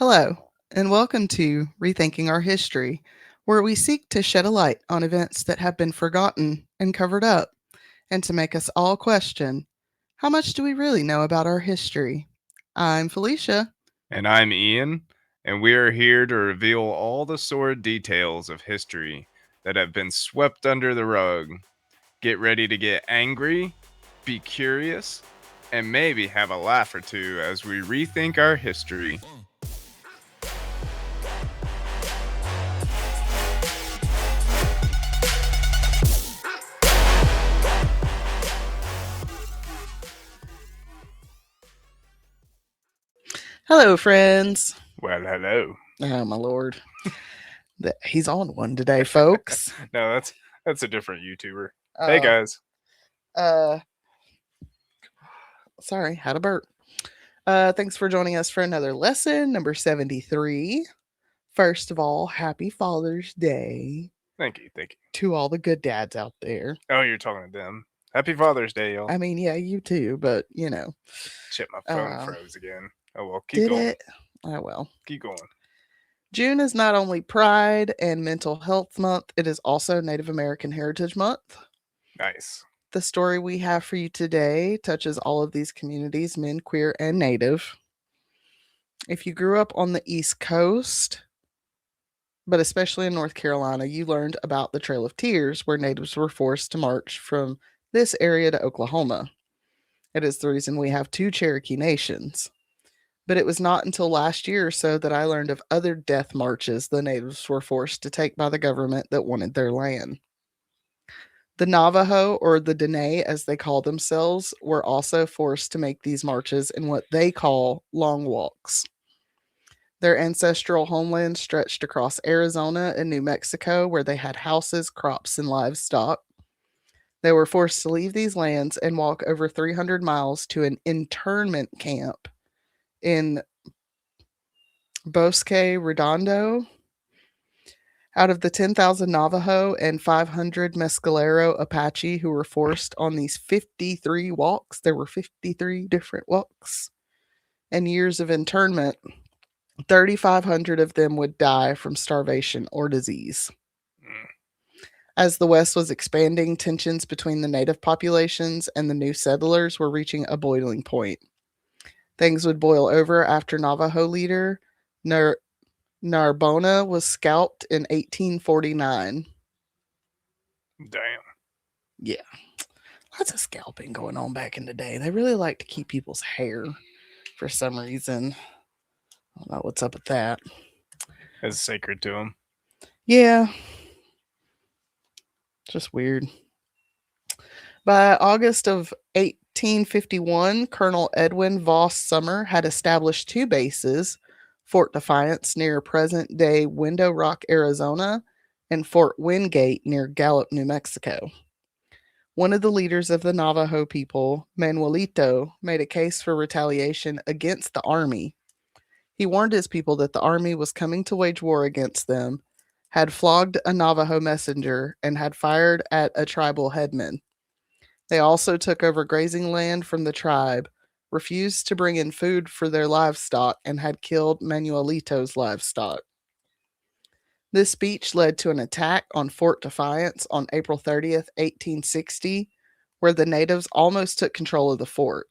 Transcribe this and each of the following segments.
Hello, and welcome to Rethinking Our History, where we seek to shed a light on events that have been forgotten and covered up, and to make us all question how much do we really know about our history? I'm Felicia. And I'm Ian, and we are here to reveal all the sordid details of history that have been swept under the rug. Get ready to get angry, be curious, and maybe have a laugh or two as we rethink our history. Hello, friends. Well, hello. Oh, my lord. He's on one today, folks. No, that's a different YouTuber. Hey Uh, guys. uh, sorry, had a burp. Thanks for joining us for another lesson, number 73. First of all, happy Father's Day Thank you. to all the good dads out there. Oh, you're talking to them. Happy Father's Day, y'all. I mean, yeah, you too, but Shit, my phone froze again. Oh well, keep did going. it? Oh well. Keep going. June is not only Pride and Mental Health Month, it is also Native American Heritage Month. Nice. The story we have for you today touches all of these communities, men, queer, and Native. If you grew up on the East Coast, but especially in North Carolina, you learned about the Trail of Tears, where Natives were forced to march from this area to Oklahoma. It is the reason we have two Cherokee nations. But it was not until last year or so that I learned of other death marches the natives were forced to take by the government that wanted their land. The Navajo, or the Dine as they call themselves, were also forced to make these marches in what they call long walks. Their ancestral homeland stretched across Arizona and New Mexico, where they had houses, crops, and livestock. They were forced to leave these lands and walk over 300 miles to an internment camp in Bosque Redondo. Out of the 10,000 Navajo and 500 Mescalero Apache who were forced on these 53 walks, there were 53 different walks and years of internment, 3,500 of them would die from starvation or disease. As the West was expanding, tensions between the native populations and the new settlers were reaching a boiling point. Things would boil over after Navajo leader Narbona was scalped in 1849. Damn. Yeah. Lots of scalping going on back in the day. They really like to keep people's hair for some reason. I don't know what's up with that. It's sacred to them. Yeah. Just weird. By August of 1851, Colonel Edwin Voss Summer had established two bases, Fort Defiance near present-day Window Rock, Arizona, and Fort Wingate near Gallup, New Mexico. One of the leaders of the Navajo people, Manuelito, made a case for retaliation against the army. He warned his people that the army was coming to wage war against them, had flogged a Navajo messenger, and had fired at a tribal headman. They also took over grazing land from the tribe, refused to bring in food for their livestock, and had killed Manuelito's livestock. This speech led to an attack on Fort Defiance on April 30th, 1860, where the natives almost took control of the fort.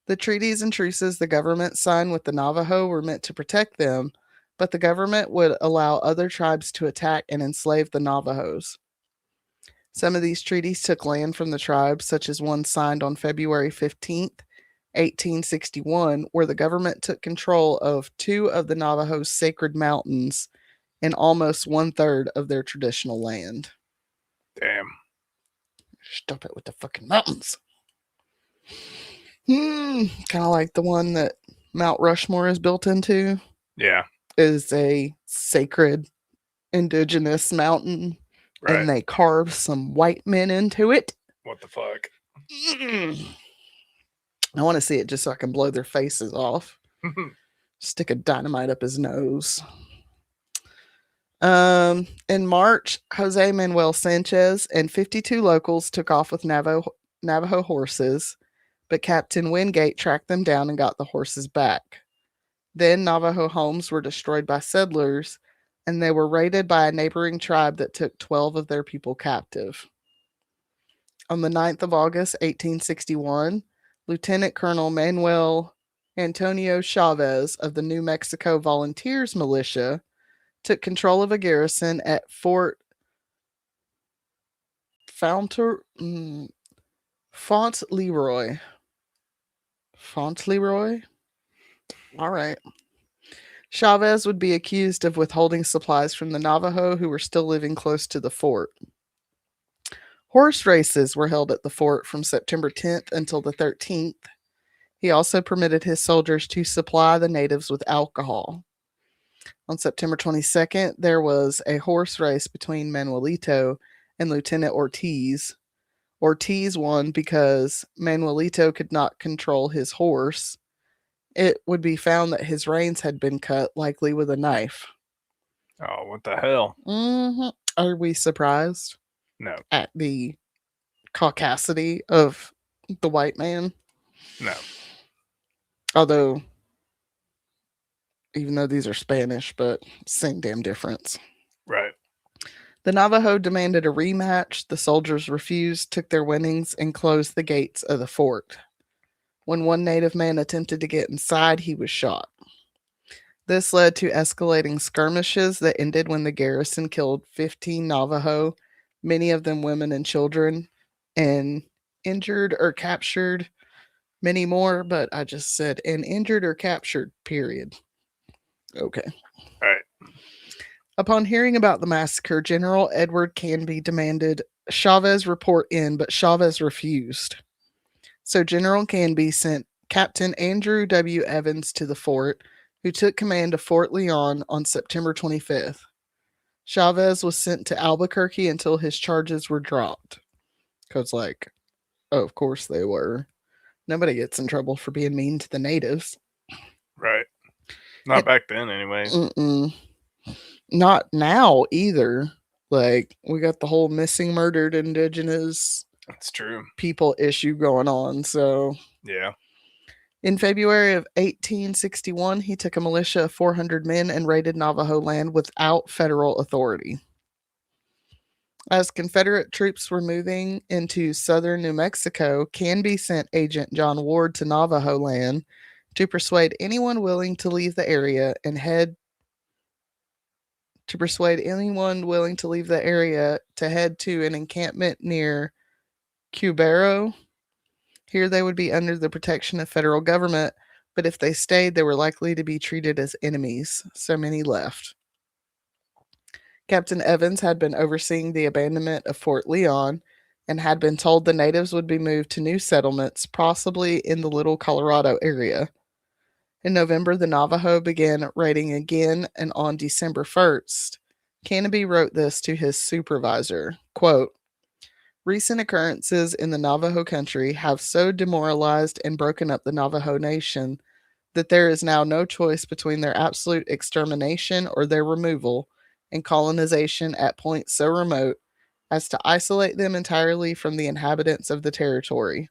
The treaties and truces the government signed with the Navajo were meant to protect them, but the government would allow other tribes to attack and enslave the Navajos. Some of these treaties took land from the tribes, such as one signed on February 15th, 1861, where the government took control of two of the Navajo's sacred mountains and almost 1/3 of their traditional land. Damn. Stop it with the fucking mountains. Kind of like the one that Mount Rushmore is built into. Yeah. Is a sacred indigenous mountain, Right. and they carved some white men into it. What the fuck? I want to see it just so I can blow their faces off. Stick a dynamite up his nose. In March, Jose Manuel Sanchez and 52 locals took off with Navajo horses, but Captain Wingate tracked them down and got the horses back. Then Navajo homes were destroyed by settlers, and they were raided by a neighboring tribe that took 12 of their people captive. On the 9th of August, 1861, Lieutenant Colonel Manuel Antonio Chavez of the New Mexico Volunteers Militia took control of a garrison at Fort Fauntleroy. Fauntleroy? All right. Chavez would be accused of withholding supplies from the Navajo who were still living close to the fort. Horse races were held at the fort from September 10th until the 13th. He also permitted his soldiers to supply the natives with alcohol. On September 22nd, there was a horse race between Manuelito and Lieutenant Ortiz. Ortiz won because Manuelito could not control his horse. It would be found that his reins had been cut, likely with a knife. Oh, what the hell? Mm-hmm. Are we surprised No. at the caucasity of the white man? No. Although, even though these are Spanish, but same damn difference. Right. The Navajo demanded a rematch. The soldiers refused, took their winnings, and closed the gates of the fort. When one native man attempted to get inside, he was shot. This led to escalating skirmishes that ended when the garrison killed 15 Navajo, many of them women and children, and injured or captured many more, but I just said and injured or captured, period. Okay. All right. Upon hearing about the massacre, General Edward Canby demanded Chavez report in, but Chavez refused. So General Canby sent Captain Andrew W. Evans to the fort, who took command of Fort Leon on September 25th. Chavez was sent to Albuquerque until his charges were dropped. Because, oh, of course they were. Nobody gets in trouble for being mean to the natives. Right. Not back then, anyways. Not now either. We got the whole missing, murdered indigenous That's true. people issue going on. So, yeah. In February of 1861, he took a militia of 400 men and raided Navajo land without federal authority. As Confederate troops were moving into southern New Mexico, Canby sent Agent John Ward to Navajo land to persuade anyone willing to leave the area to head to an encampment near Cubero. Here they would be under the protection of federal government, but if they stayed, they were likely to be treated as enemies, so many left. Captain Evans had been overseeing the abandonment of Fort Leon and had been told the natives would be moved to new settlements, possibly in the Little Colorado area. In November, the Navajo began raiding again, and on December 1st, Canby wrote this to his supervisor, quote, "Recent occurrences in the Navajo country have so demoralized and broken up the Navajo nation that there is now no choice between their absolute extermination or their removal and colonization at points so remote as to isolate them entirely from the inhabitants of the territory.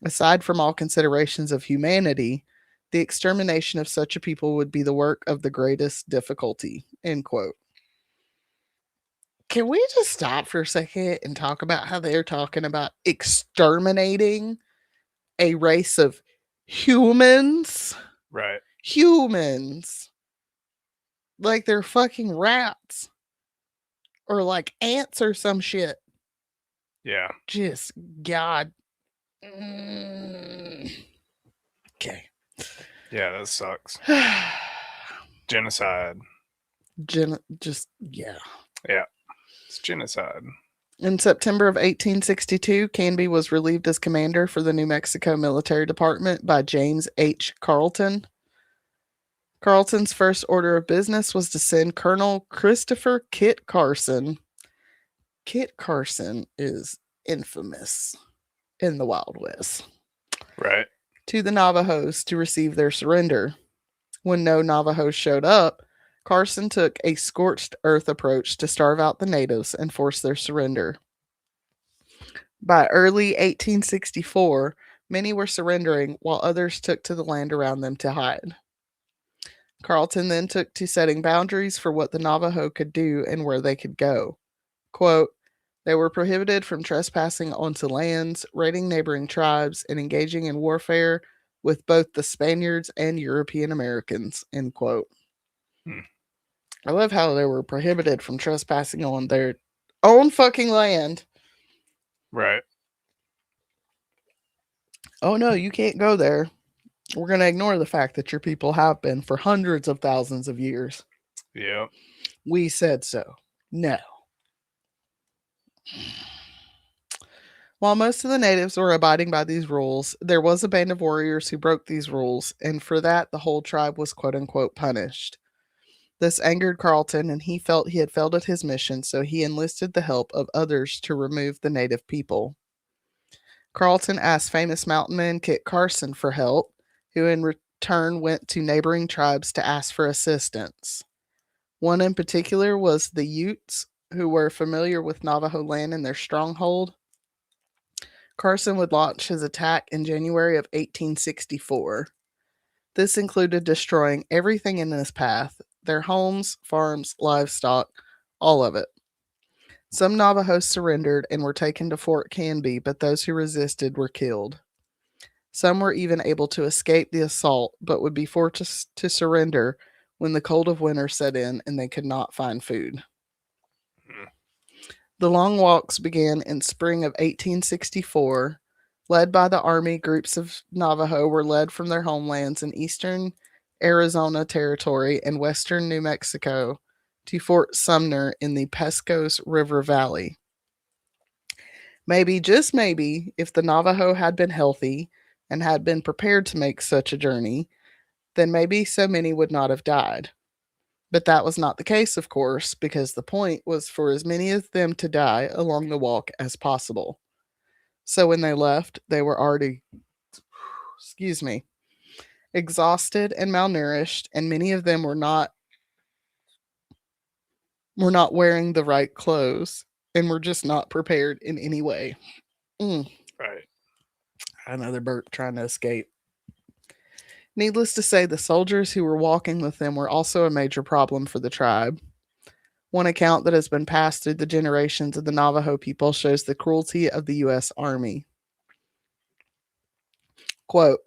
Aside from all considerations of humanity, the extermination of such a people would be the work of the greatest difficulty." End quote. Can we just stop for a second and talk about how they're talking about exterminating a race of humans? Right. Humans. Like they're fucking rats. Or like ants or some shit. Yeah. Just God. Okay. Yeah, that sucks. Genocide. Yeah. Yeah. It's genocide. In September of 1862, Canby was relieved as commander for the New Mexico Military Department by James H. Carleton. Carleton's first order of business was to send Colonel Christopher Kit Carson. Kit Carson is infamous in the Wild West. Right. To the Navajos to receive their surrender. When no Navajos showed up, Carson took a scorched earth approach to starve out the natives and force their surrender. By early 1864, many were surrendering while others took to the land around them to hide. Carleton then took to setting boundaries for what the Navajo could do and where they could go. Quote, they were prohibited from trespassing onto lands, raiding neighboring tribes, and engaging in warfare with both the Spaniards and European Americans, end quote. Hmm. I love how they were prohibited from trespassing on their own fucking land. Right. Oh no, you can't go there. We're going to ignore the fact that your people have been for hundreds of thousands of years. Yeah. We said so. No. While most of the natives were abiding by these rules, there was a band of warriors who broke these rules, and for that, the whole tribe was quote unquote punished. This angered Carleton, and he felt he had failed at his mission, so he enlisted the help of others to remove the native people. Carleton asked famous mountain man Kit Carson for help, who in return went to neighboring tribes to ask for assistance. One in particular was the Utes, who were familiar with Navajo land and their stronghold. Carson would launch his attack in January of 1864. This included destroying everything in his path, their homes, farms, livestock, all of it. Some Navajos surrendered and were taken to Fort Canby, but those who resisted were killed. Some were even able to escape the assault, but would be forced to surrender when the cold of winter set in and they could not find food. The long walks began in spring of 1864. Led by the army, groups of Navajo were led from their homelands in eastern Arizona Territory and western New Mexico to Fort Sumner in the Pecos River Valley. Maybe, just maybe, if the Navajo had been healthy and had been prepared to make such a journey, then maybe so many would not have died. But that was not the case, of course, because the point was for as many of them to die along the walk as possible. So when they left, they were already, excuse me, exhausted and malnourished, and many of them were not wearing the right clothes and were just not prepared in any way. Right. Another burp trying to escape. Needless to say, the soldiers who were walking with them were also a major problem for the tribe. One account that has been passed through the generations of the Navajo people shows the cruelty of the U.S. Army. Quote,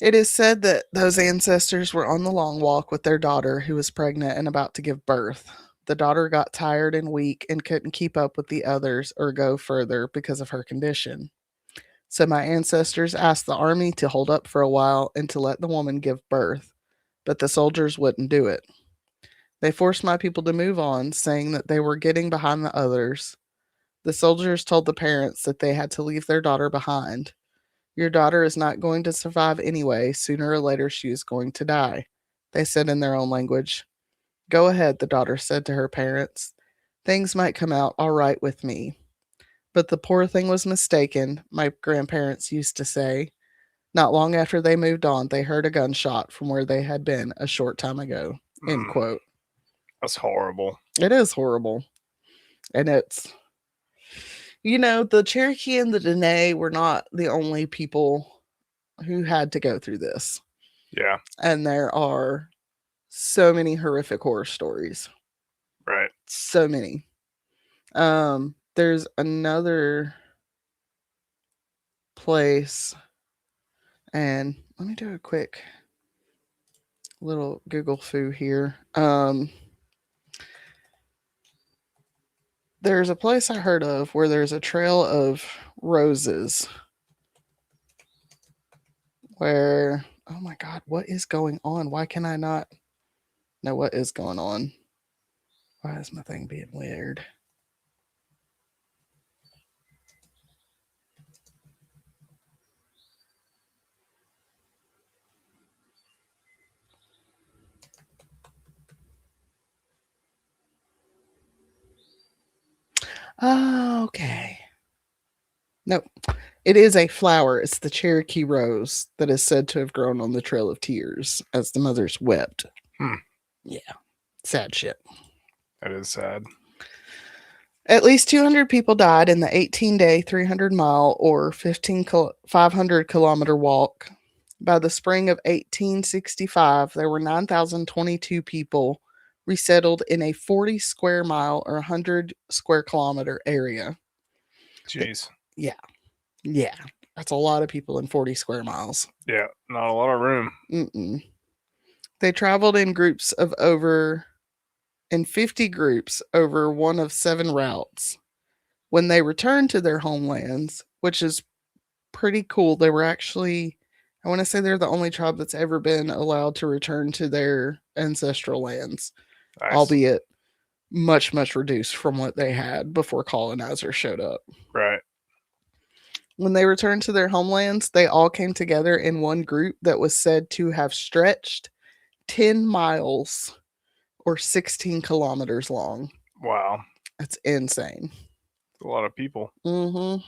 it is said that those ancestors were on the long walk with their daughter who was pregnant and about to give birth. The daughter got tired and weak and couldn't keep up with the others or go further because of her condition. So my ancestors asked the army to hold up for a while and to let the woman give birth, but the soldiers wouldn't do it. They forced my people to move on, saying that they were getting behind the others. The soldiers told the parents that they had to leave their daughter behind. Your daughter is not going to survive anyway. Sooner or later, she is going to die, they said in their own language. Go ahead, the daughter said to her parents. Things might come out all right with me. But the poor thing was mistaken, my grandparents used to say. Not long after they moved on, they heard a gunshot from where they had been a short time ago. End quote. That's horrible. It is horrible. And the Cherokee and the Dine were not the only people who had to go through this. Yeah. And there are so many horrific horror stories. Right. So many. There's another place, and let me do a quick little Google foo here. There's a place I heard of where there's a trail of roses where, oh my God, what is going on? Why can I not know what is going on? Why is my thing being weird? Oh, okay. Nope. It is a flower. It's the Cherokee rose that is said to have grown on the Trail of Tears as the mothers wept. Yeah. Sad shit. That is sad. At least 200 people died in the 18-day, 300-mile, or 500-kilometer walk. By the spring of 1865, there were 9,022 people resettled in a 40 square mile or 100 square kilometer area. Jeez. Yeah, yeah. That's a lot of people in 40 square miles. Yeah, not a lot of room. Mm-mm. They traveled in groups of in 50 groups over one of 7 routes. When they returned to their homelands, which is pretty cool, they were actually, I want to say they're the only tribe that's ever been allowed to return to their ancestral lands, Nice. albeit much, much reduced from what they had before colonizers showed up. Right. When they returned to their homelands, they all came together in one group that was said to have stretched 10 miles or 16 kilometers long. Wow. That's insane. A lot of people. Mm-hmm.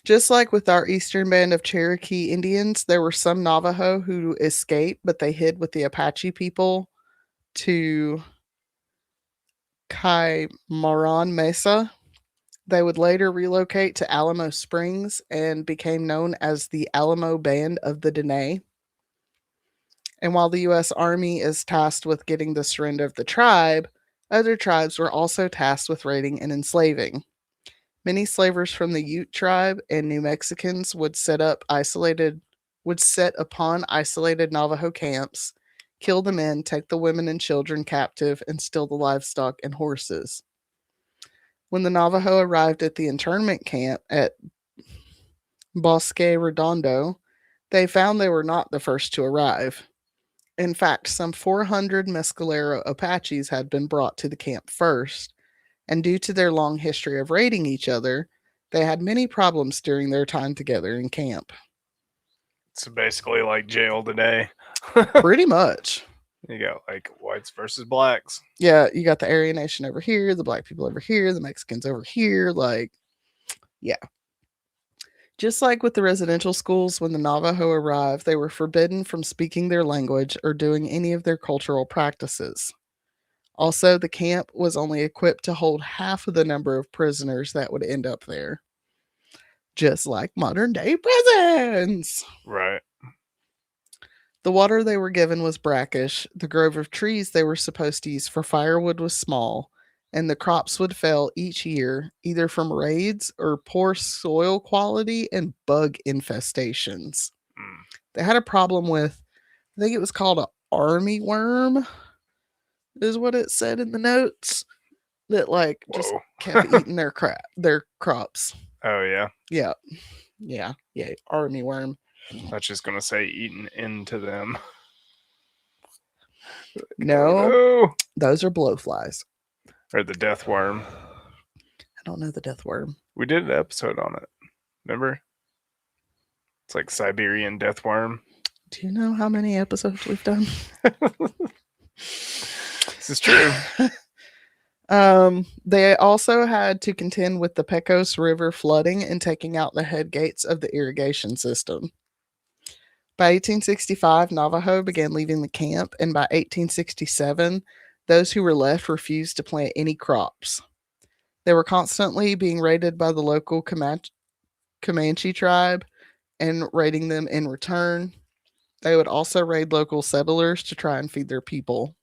Just like with our eastern band of Cherokee Indians, there were some Navajo who escaped, but they hid with the Apache people to Kaimaran Mesa. They would later relocate to Alamo Springs and became known as the Alamo Band of the Dine. And while the U.S. Army is tasked with getting the surrender of the tribe, other tribes were also tasked with raiding and enslaving. Many slavers from the Ute tribe and New Mexicans would set upon isolated Navajo camps, kill the men, take the women and children captive, and steal the livestock and horses. When the Navajo arrived at the internment camp at Bosque Redondo, they found they were not the first to arrive. In fact, some 400 Mescalero Apaches had been brought to the camp first, and due to their long history of raiding each other, they had many problems during their time together in camp. So basically like jail today. Pretty much. You got like whites versus blacks. Yeah, you got the Aryan Nation over here, the black people over here, the Mexicans over here. Like, yeah. Just like with the residential schools, when the Navajo arrived, they were forbidden from speaking their language or doing any of their cultural practices. Also, the camp was only equipped to hold half of the number of prisoners that would end up there. Just like modern day prisons. Right. The water they were given was brackish, the grove of trees they were supposed to use for firewood was small, and the crops would fail each year, either from raids or poor soil quality and bug infestations. Mm. They had a problem with, I think it was called an army worm, is what it said in the notes, that like just Whoa. kept eating their crops. Oh yeah. Yeah, army worm. I was just gonna say eating into them. No, Oh, those are blowflies. or the death worm. I don't know the death worm. We did an episode on it. Remember? It's like Siberian death worm. Do you know how many episodes we've done? This is true. They also had to contend with the Pecos River flooding and taking out the head gates of the irrigation system. By 1865, Navajo began leaving the camp, and by 1867, those who were left refused to plant any crops. They were constantly being raided by the local Comanche tribe and raiding them in return. They would also raid local settlers to try and feed their people.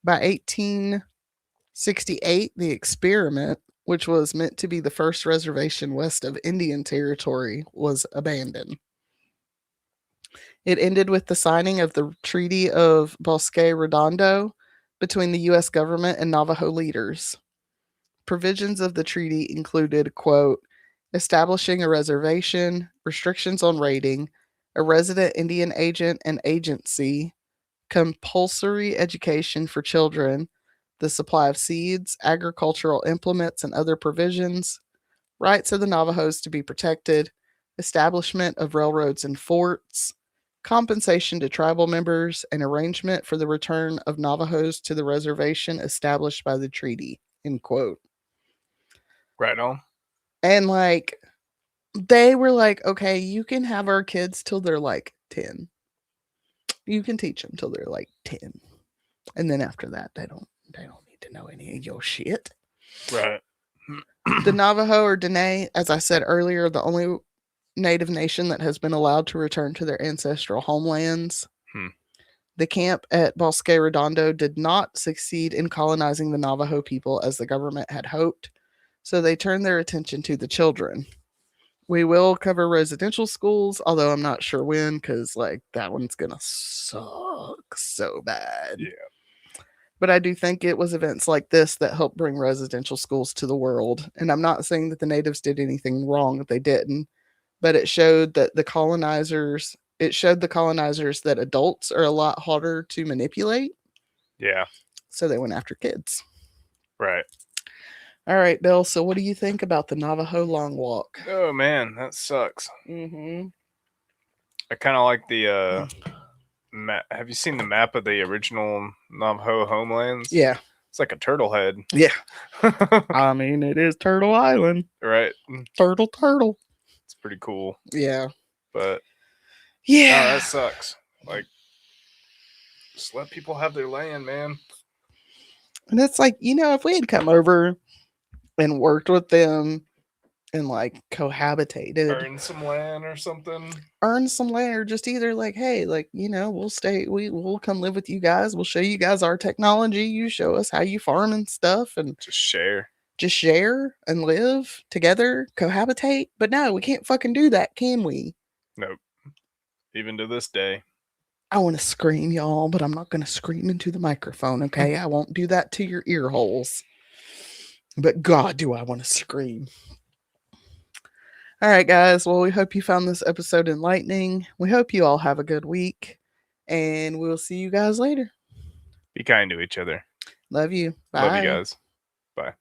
By 1868, the experiment, which was meant to be the first reservation west of Indian Territory, was abandoned. It ended with the signing of the Treaty of Bosque Redondo between the U.S. government and Navajo leaders. Provisions of the treaty included, quote, establishing a reservation, restrictions on raiding, a resident Indian agent and agency, compulsory education for children, the supply of seeds, agricultural implements, and other provisions, rights of the Navajos to be protected, establishment of railroads and forts, compensation to tribal members, and arrangement for the return of Navajos to the reservation established by the treaty, end quote. Right on. And like, they were like, okay, you can have our kids till they're like 10. You can teach them till they're like 10. And then after that, they don't need to know any of your shit. Right. The Navajo or Dene, as I said earlier, the only native nation that has been allowed to return to their ancestral homelands. The camp at Bosque Redondo did not succeed in colonizing the Navajo people as the government had hoped, so they turned their attention to the children. We will cover residential schools, although I'm not sure when, because like that one's gonna suck so bad. Yeah. But I do think it was events like this that helped bring residential schools to the world. And I'm not saying that the natives did anything wrong, that they didn't, but it showed that the colonizers that adults are a lot harder to manipulate. Yeah. So they went after kids. Right. All right, Bill. So what do you think about the Navajo Long Walk? Oh man, that sucks. Mm-hmm. I kind of like the have you seen the map of the original Navajo homelands? Yeah. It's like a turtle head. Yeah. I mean, it is Turtle Island. Right. Turtle. It's pretty cool. Yeah. But yeah, that sucks. Like, just let people have their land, man. And it's like, if we had come over and worked with them and like cohabitated, Earn some land or something. Earn some land, or just either like, hey, like, we'll come live with you guys. We'll show you guys our technology. You show us how you farm and stuff, and just share and live together, cohabitate. But no, we can't fucking do that, can we? Nope. Even to this day. I want to scream, y'all, but I'm not going to scream into the microphone, okay? I won't do that to your ear holes. But God, do I want to scream. All right, guys. Well, we hope you found this episode enlightening. We hope you all have a good week, and we'll see you guys later. Be kind to each other. Love you. Bye. Love you guys. Bye.